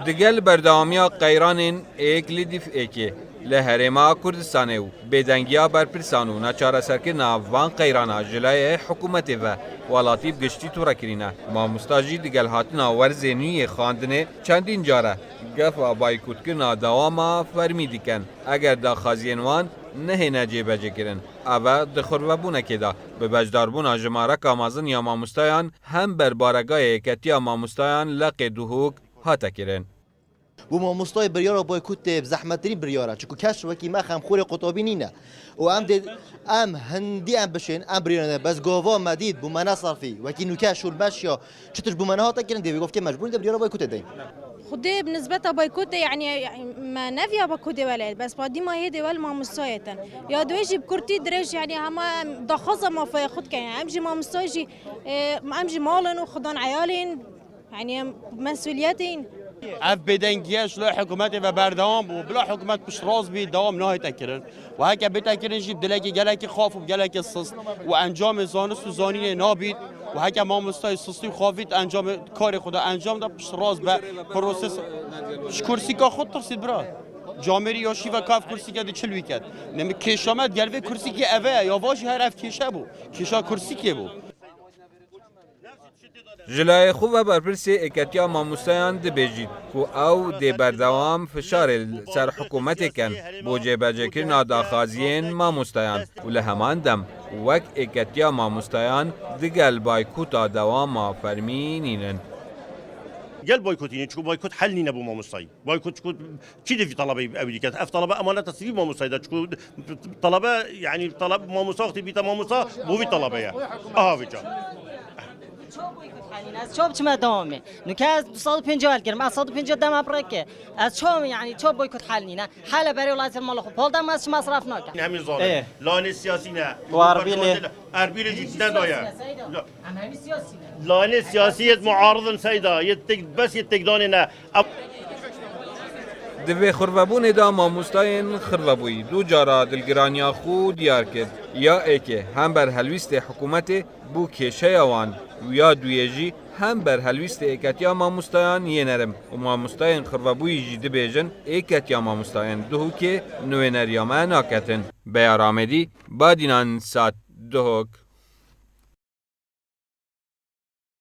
دگل بردامیا قیرانین ایک لیدیف ایکی لهرما کردستان و بدنگیا برپرسان و ناچار سرکرنا وان قیرانا جلای حکومت و ولاتی بگشتی تو رکرینا ما مستاجی دگل هاتنا ورزینوی خواندنه چندین جاره گفا بایکوت کرنا دواما فرمی دیکن اگر دا خازینوان نه نجیب جکرن اما دخور و بونه که دا به بجداربون جماره کامازن یا ماموستایان هم بر بارگاه اکتیا ماموستایان لق دوهوک هاتا کرن و ما مستای بریارا بایکوت بزحمترین بریارا چکو کش وکی ما خم خور قطابی نینه و ام هندی ام بشین ام بریارا بس گاوا مدید بو منا صرفی وکی نوکش والبشیا چطور بو منا هاتا کرن دی گفت مجبور ده بریارا بایکوت دیم خدي بالنسبة بايكوت يعني ما نفيا بايكوت ولا بس بعدي ما هي دول ما مستويتن يا دويجي بكرتي درج يعني هما ضخزة ما في خد كان يعني امجي ما مستويجي امجي مالن وخدان عيالين يعني مسؤولياتين اف بدنگیش لا حکومت و بردام و بلا حکومت پشت راز بی دوام نهایی تکرن و هک بتکرن جیب دلکی گلکی خاف و گلکی سست و انجام زانست و زانین نابید و هک ما مستای سستی و خافید انجام کار خدا انجام دا پشت راز به پروسس کرسی که خود ترسید برا جامری یا شیوا کاف کرسی که چلوی کرد نمی کشامت گلوه کرسی که اوه یا واجی هر اف کشه بو کشا کرسی که بو جلای خوب برپرسی اکتیا ماموستایان دبیجید که او دی بردوام فشار سر حکومت کن بو جبهه کرنا داخازین ماموستایان و لهمان دم وک اکتیا ماموستایان دگل بایکوتا دوام فرمینینن قال بايكوتين شو بايكوت حل نبو ما مصاي بايكوت شو كذا في طلبه امريكا اف طلبه امانه تصريف ما مصاي شو طلبه يعني طلب ما مصاختي بيتا ما مصا بو في طلبه يا وجا از چوب چما دوامه نکه از 250 گرم از 150 دم ابرکه از چوب یعنی چوب بایکوت حل نینه حل برای ولایت مال خو پول دم از مصرف نکن همین ظالم لان سیاسی نه اربیل جدا دایا همین سیاسی لان سیاسی معارض سیدا بس یتقدان نه دوی خربابون دا ماموستاین خربابوی دو جارا دلگرانیا خود دیار کرد یا ایکه هم بر هلویست حکومت بو کشه وان و یا دویجی هم بر هلویست ایکتیا ماموستایان یه نرم و ماموستاین خربابوی جیده بیجن ایکتیا ماموستاین دوهو که نوینریامه ناکتن بیارامدی با دینان سات دوهوک